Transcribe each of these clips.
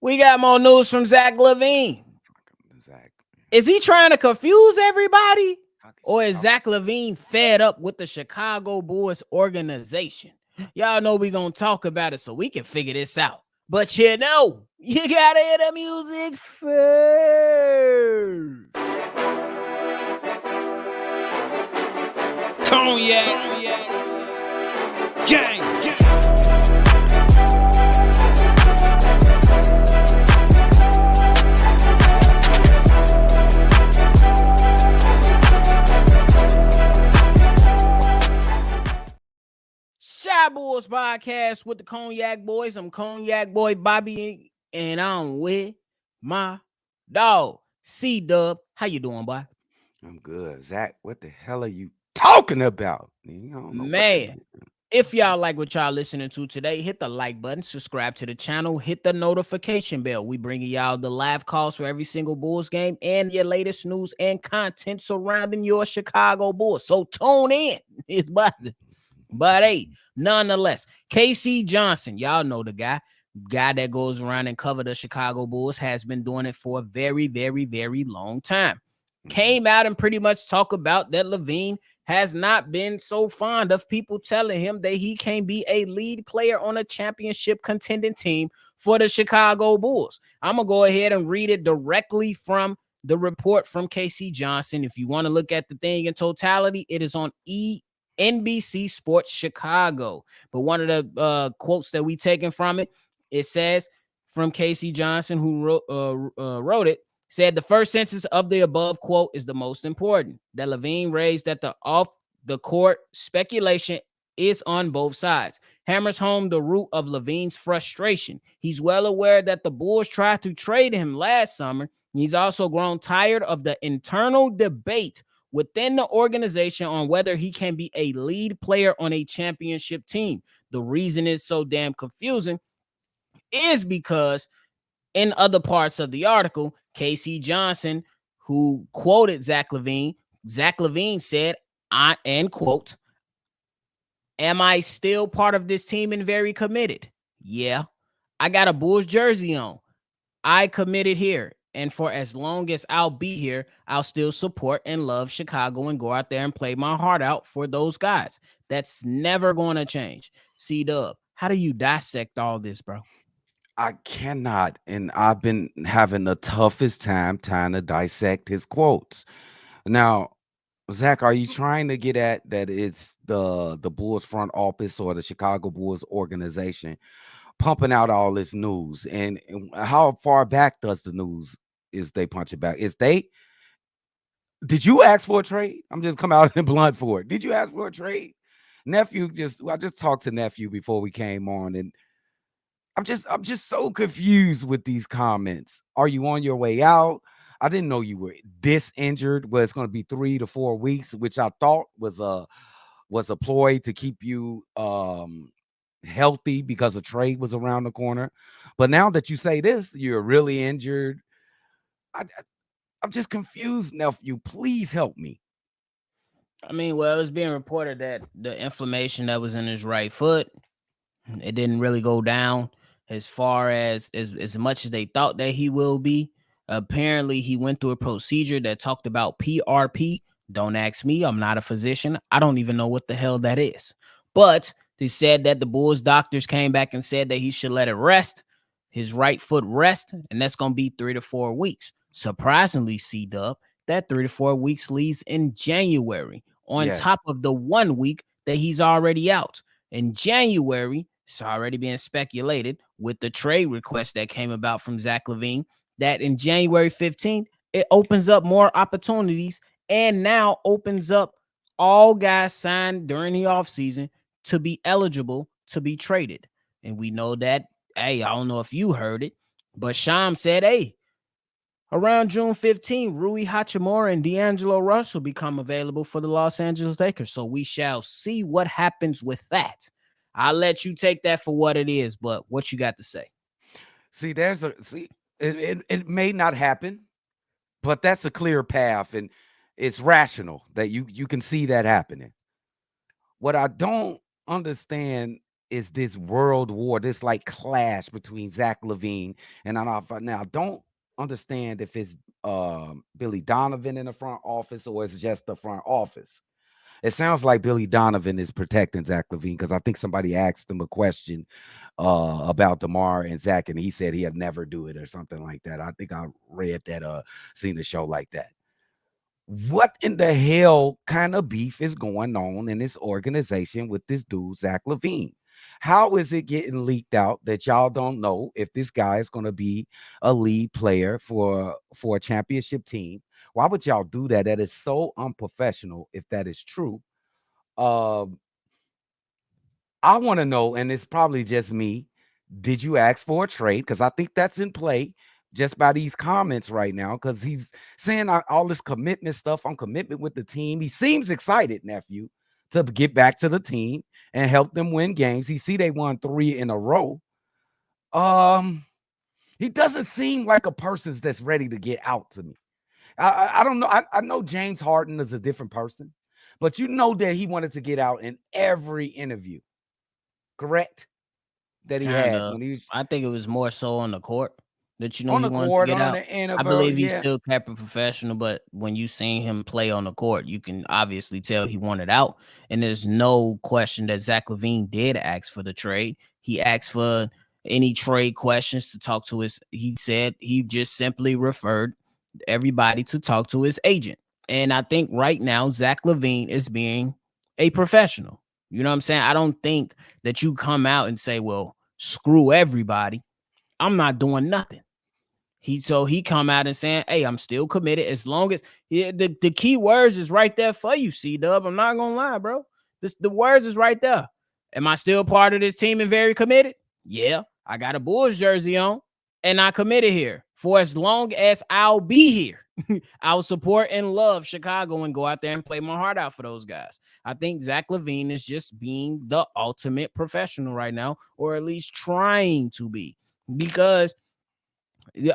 We got more news from Zach LaVine. Zach, Is he trying to confuse everybody? fuck is Or he is talking? Zach LaVine fed up with the Chicago Bulls organization? Y'all know we gonna talk about it so we can figure this out. But you gotta hear the music first. Cognac, gang. Shy Bulls podcast with the Cognac Boys. I'm Cognac Boy Bobby, and I'm with my dog CDubb. How you doing, boy? I'm good. Zach, what the hell are you talking about? I don't know what the Man, if y'all like what y'all listening to today, hit the like button, subscribe to the channel, hit the notification bell. We bringing y'all the live calls for every single Bulls game and your latest news and content surrounding your Chicago Bulls. So tune in. It's about to. But hey, nonetheless, KC Johnson, y'all know the guy that goes around and cover the Chicago Bulls, has been doing it for a very, very, very long time. Came out and pretty much talk about that LaVine has not been so fond of people telling him that he can be a lead player on a championship contending team for the Chicago Bulls. I'm going to go ahead and read it directly from the report from KC Johnson. If you want to look at the thing in totality, it is on NBC Sports Chicago. But one of the quotes that we taken from it, it says from KC Johnson, who wrote it, said the first sentence of the above quote is the most important. That LaVine raised that the off the court speculation is on both sides. Hammers home the root of LaVine's frustration. He's well aware that the Bulls tried to trade him last summer. He's also grown tired of the internal debate within the organization on whether he can be a lead player on a championship team. The reason it's so damn confusing is because in other parts of the article, KC Johnson, who quoted Zach LaVine said, I end quote, am I still part of this team and very committed? Yeah. I got a Bulls jersey on. I committed here. And for as long as I'll be here, I'll still support and love Chicago and go out there and play my heart out for those guys. That's never going to change. CDubb, how do you dissect all this, bro? I cannot, and I've been having the toughest time trying to dissect his quotes. Now, Zach, are you trying to get at that it's the Bulls front office or the Chicago Bulls organization pumping out all this news? And how far back does the news is they punch it back? Is they did you ask for a trade? I'm just coming out in blunt for it. Did you ask for a trade? Nephew I just talked to nephew before we came on, and I'm just so confused with these comments. Are you on your way out? I didn't know you were this injured. Well, it's going to be 3 to 4 weeks, which I thought was a ploy to keep you healthy because a trade was around the corner. But now that you say this, you're really injured. I'm just confused, nephew. Please help me. I mean, well, it's being reported that the inflammation that was in his right foot, it didn't really go down as far as much as they thought that he will be. Apparently, he went through a procedure that talked about PRP. Don't ask me. I'm not a physician. I don't even know what the hell that is. But they said that the Bulls doctors came back and said that he should let it rest, his right foot rest, and that's going to be 3 to 4 weeks. Surprisingly, CDubb, that 3 to 4 weeks leaves in January, on Yeah. top of the 1 week that he's already out. In January, it's already being speculated with the trade request that came about from Zach LaVine that in January 15th, it opens up more opportunities and now opens up all guys signed during the offseason to be eligible to be traded. And we know that, hey, I don't know if you heard it, but Sham said, hey, around June 15th, Rui Hachimura and D'Angelo Russell become available for the Los Angeles Lakers. So we shall see what happens with that. I'll let you take that for what it is, but what you got to say? It may not happen, but that's a clear path, and it's rational that you can see that happening. What I don't understand is this world war, this like clash between Zach LaVine and I don't now don't understand if it's Billy Donovan in the front office or it's just the front office. It sounds like Billy Donovan is protecting Zach LaVine because I think somebody asked him a question about DeMar and Zach, and he said he'd never do it or something like that. I think I read that, seen the show like that. What in the hell kind of beef is going on in this organization with this dude, Zach LaVine? How is it getting leaked out that y'all don't know if this guy is going to be a lead player for a championship team? Why would y'all do that? That is so unprofessional if that is true. Um, I want to know, and it's probably just me. Did you ask for a trade? Because I think that's in play just by these comments right now. Because he's saying all this commitment stuff on commitment with the team. He seems excited, nephew, to get back to the team and help them win games. He see they won 3 in a row. Um, he doesn't seem like a person that's ready to get out to me. I don't know. I know James Harden is a different person, but you know that he wanted to get out in every interview, correct? That he Kind had of. when he was I think it was more so on the court that on he the wanted to court, get on out. the end I of believe he yeah. still kept it professional, but when you seen him play on the court, you can obviously tell he wanted out. And there's no question that Zach LaVine did ask for the trade. He asked for any trade questions to talk to his. He said he just simply referred everybody to talk to his agent. And I think right now Zach LaVine is being a professional. You know what I'm saying? I don't think that you come out and say, well, screw everybody. I'm not doing nothing. He come out and saying, hey, I'm still committed as long as the key words is right there for you, CDubb. I'm not gonna lie, bro. The words is right there. Am I still part of this team and very committed? Yeah, I got a Bulls jersey on and I committed here for as long as I'll be here. I'll support and love Chicago and go out there and play my heart out for those guys. I think Zach LaVine is just being the ultimate professional right now, or at least trying to be. Because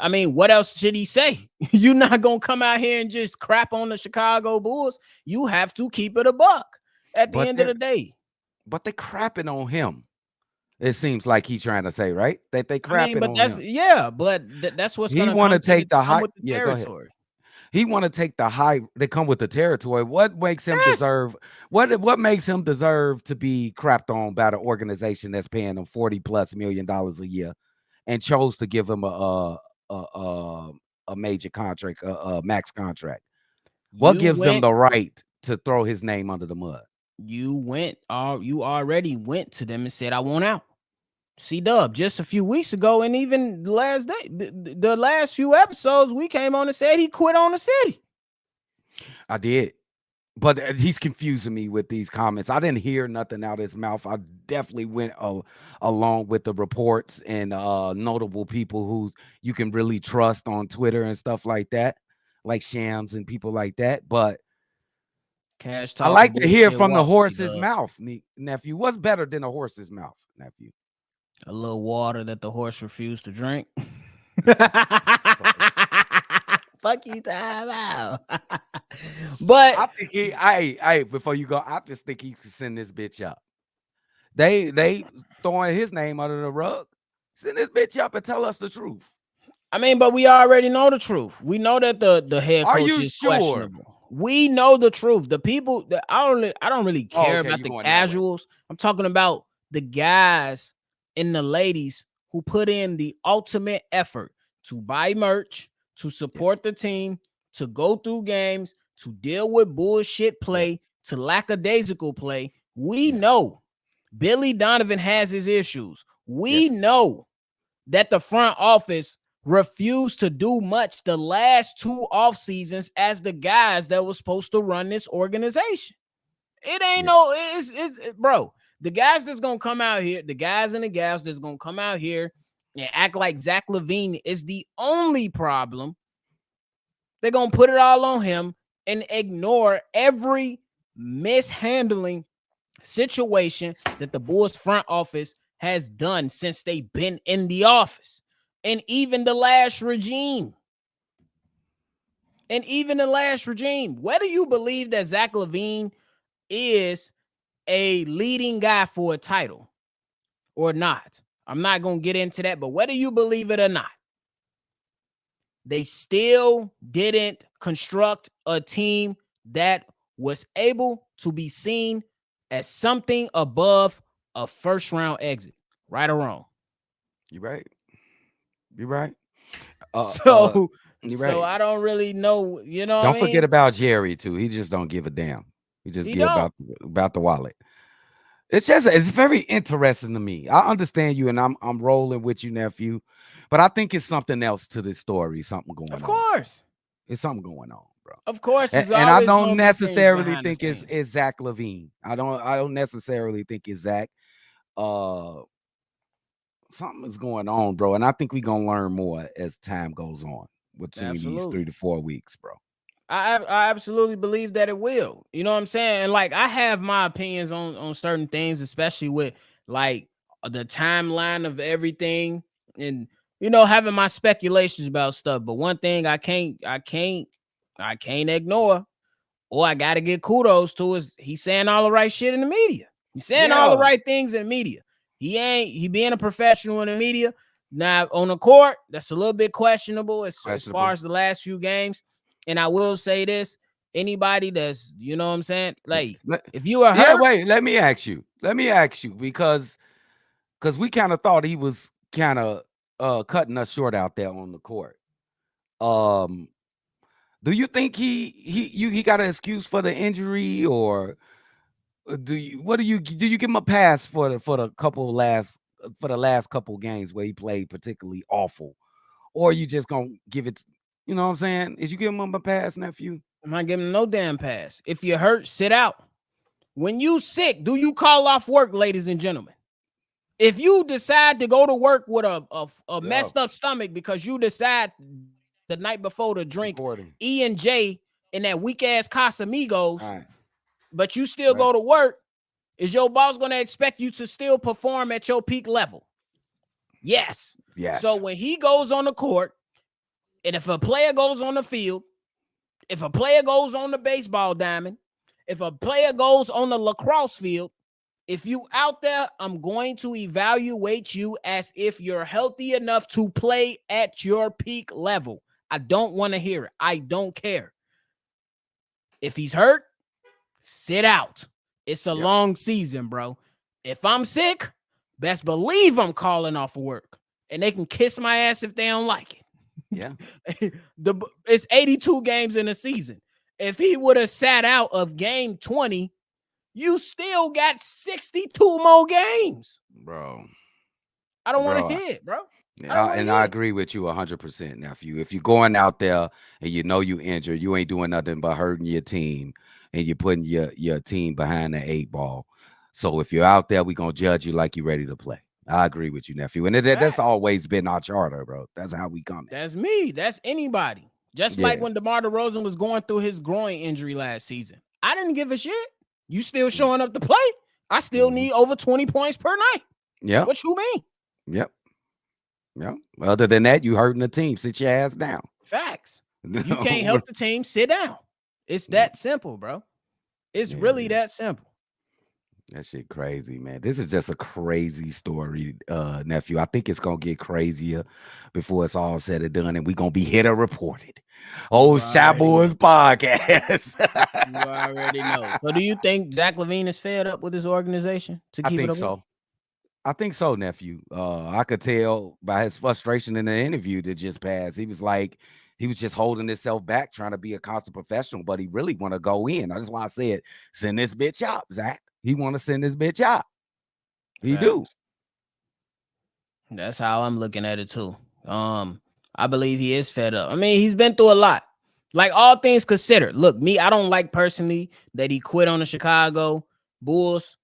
I mean, what else should he say? You're not gonna come out here and just crap on the Chicago Bulls. You have to keep it a buck at the But end of the day. they crapping on him. It seems like he's trying to say, right? That they I mean, crapping but on him. that's what's He gonna want to come to take the come high. with the Yeah, go ahead. territory. He want to take the high. They come with the territory. What makes him Yes, deserve? What makes him deserve to be crapped on by the organization that's paying him $40+ million a year, and chose to give him a major contract, a max contract? What you gives them went, the right to throw his name under the mud? you already went to them and said, I want out. CDubb just a few weeks ago, and even the last day, the last few episodes, we came on and said he quit on the city. I did. But he's confusing me with these comments. I didn't hear nothing out of his mouth. I definitely went along with the reports and notable people who you can really trust on Twitter and stuff like that, like Shams and people like that. But Cash I talk, like to hear bullshit from the walk, horse's CDubb. mouth, nephew. What's better than a horse's mouth, nephew? A little water that the horse refused to drink. Fuck you, time out. But I think I before you go, I just think he should send this bitch up. They throwing his name under the rug. Send this bitch up and tell us the truth. I mean, but we already know the truth. We know that the head Are coach you is sure? questionable. We know the truth. The people that I don't really Oh, care okay, about you the going that way. casuals. I'm talking about the guys and the ladies who put in the ultimate effort to buy merch, to Yeah, support the team, to go through games, to deal with bullshit yeah, play, to lackadaisical play. We yeah. know Billy Donovan has his issues. We Yes, know that the front office refused to do much the last 2 off seasons as the guys that was supposed to run this organization. It ain't yeah, no, bro. The guys that's gonna come out here, the guys and the gals that's gonna come out here and act like Zach LaVine is the only problem. They're gonna put it all on him and ignore every mishandling situation that the Bulls front office has done since they've been in the office. And even the last regime. Whether you believe that Zach LaVine is a leading guy for a title, or not, I'm not going to get into that, but whether you believe it or not, they still didn't construct a team that was able to be seen as something above a first round exit, right or wrong. You're right. You're right. Uh, uh, So, you're so right. I don't really know, you know what I Don't forget mean? about Jerry too. He just don't give a damn. He just He give don't. about the wallet. It's very interesting to me. I understand you, and I'm rolling with you, nephew. But I think it's something else to this story. Something Of going on. course. It's something going on, bro. Of course, there's And I always don't going to be things necessarily behind the think scenes. it's Zach LaVine. I don't necessarily think it's Zach. Uh, Something is going on, bro. And I think we're gonna learn more as time goes on between these Absolutely. 3 to 4 weeks, bro. I absolutely believe that it will. You know what I'm saying? And like I have my opinions on certain things, especially with like the timeline of everything, and having my speculations about stuff. But one thing I can't ignore, or I gotta give kudos to, is he's saying all the right shit in the media. He's saying all the Yeah, right things in the media. He being a professional in the media. Now on the court, that's a little bit questionable as far questionable. as the last few games. And I will say this: anybody that's, you know what I'm saying, like Let- if you are yeah, hurt, wait. Let me ask you. Let me ask you because we kind of thought he was kind of cutting us short out there on the court. Um, do you think he got an excuse for the injury, or do you give him a pass for the last couple games where he played particularly awful, or you just gonna give it? You know what I'm saying? Is you give him a pass, nephew? I'm not giving no damn pass. If you're hurt, sit out. When you sick, do you call off work, ladies and gentlemen? If you decide to go to work with a Yeah, messed up stomach because you decide the night before to drink recording. E&J in that weak ass All Casamigos, right, but you still right. go to work, is your boss going to expect you to still perform at your peak level? Yes. So Yes. when he goes on the court, and if a player goes on the field, if a player goes on the baseball diamond, if a player goes on the lacrosse field, if you out there, I'm going to evaluate you as if you're healthy enough to play at your peak level. I don't want to hear it. I don't care. If he's hurt, sit out. It's a Yep. long season, bro. If I'm sick, best believe I'm calling off of work. And they can kiss my ass if they don't like Yeah. it. It's 82 games in a season. If he would have sat out of game 20, you still got 62 more games. Bro. I don't want to Bro. hear it, bro. I don't Yeah, want to and hear I it. agree with you 100%, nephew. If you're going out there and you know you injured, you ain't doing nothing but hurting your team, and you're putting your team behind the 8 ball. So if you're out there, we gonna judge you like you're ready to play. I agree with you, nephew, and that's Facts. always been our charter, bro. That's how we come That's me. That's anybody. Just like Yeah. when DeMar DeRozan was going through his groin injury last season. I didn't give a shit. You still Mm, showing up to play? I still mhm. need over 20 points per night. Yep. What you mean? Yep. Yep. Other than that, you hurting the team. Sit your ass down. Facts. You can't help the team, sit down. It's Yeah. that simple, bro. It's Yeah, really man. that simple. That shit crazy, man. This is just a crazy story, nephew. I think it's gonna get crazier before it's all said and done, and we gonna be hit or reported. Oh, You Shy already Boys know. podcast. You already know. So do you think Zach LaVine is fed up with his organization to I keep it think up? so. I think so, nephew. I could tell by his frustration in the interview that just passed. He was like, he was just holding himself back, trying to be a constant professional, but he really want to go in. That's why I said, send this bitch out, Zach. He want to send this bitch out. He do. Facts. That's how I'm looking at it too. I believe he is fed up. I mean, he's been through a lot. Like all things considered. Look, me, I don't like personally that he quit on the Chicago Bulls.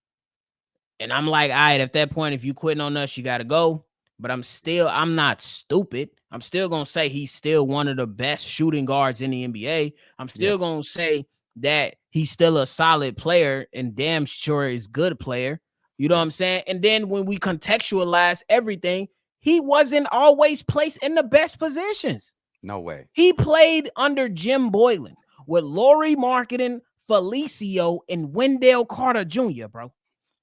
And I'm like, all right, at that point, if you quitting on us, you gotta go. But I'm not stupid. I'm still gonna say he's still one of the best shooting guards in the NBA. I'm still Yes. gonna say that he's still a solid player and damn sure is good player. You know what Yep. I'm saying? And then when we contextualize everything, he wasn't always placed in the best positions. No way. He played under Jim Boylan with Laurie Marketing, Felicio, and Wendell Carter Jr., bro.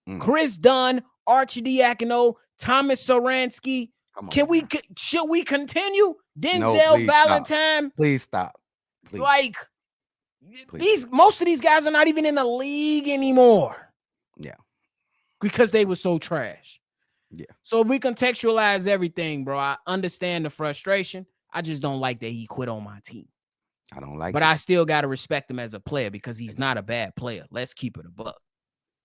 Mm. Chris Dunn, Archidiakono, Thomas Saransky. Come on. Should we continue? No, Denzel please stop. Valentine. Please stop. Please. Like Please. most of these guys are not even in the league anymore. Yeah. Because they were so trash. Yeah. So if we contextualize everything, bro, I understand the frustration. I just don't like that he quit on my team. I don't like but it. I still got to respect him as a player because he's not a bad player. Let's keep it a buck.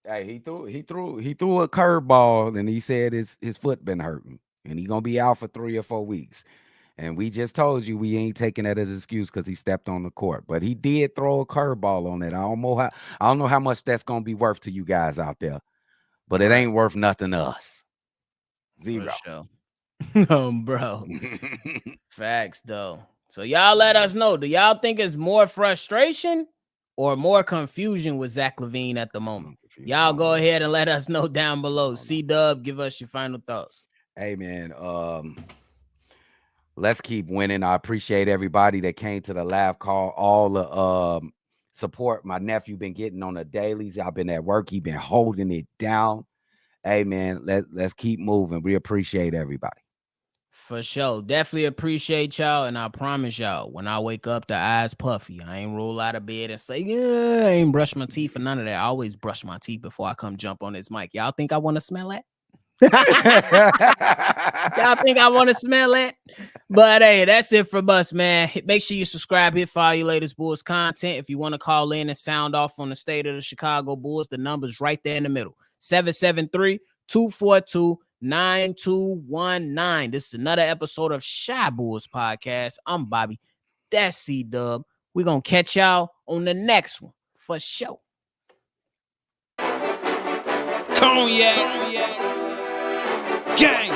Hey, he threw a curveball and he said his foot been hurting and he gonna be out for 3 or 4 weeks. And we just told you we ain't taking that as an excuse because he stepped on the court. But he did throw a curveball on it. I don't know how much that's gonna be worth to you guys out there, but it ain't worth nothing to us. Zero. For sure. Bro. Facts though. So y'all let us know. Do y'all think it's more frustration or more confusion with Zach LaVine at the moment? Y'all go ahead and let us know down below. CDubb, give us your final thoughts. Hey man, let's keep winning. I appreciate everybody that came to the live call. All the support my nephew been getting on the dailies. I've been at work. He been holding it down. Hey man, let's keep moving. We appreciate everybody. For sure. Definitely appreciate y'all. And I promise y'all, when I wake up, the eyes puffy. I ain't roll out of bed and say, yeah, I ain't brush my teeth or none of that. I always brush my teeth before I come jump on this mic. Y'all think I want to smell that? Y'all think I want to smell it? But hey, that's it from us, man. Make sure you subscribe, hit follow your latest Bulls content. If you want to call in and sound off on the state of the Chicago Bulls, the number's right there in the middle. 773-242-9219. This is another episode of Shy Bulls Podcast. I'm Bobby. That's CDubb. We're going to catch y'all on the next one for sure. Cognac. Gang.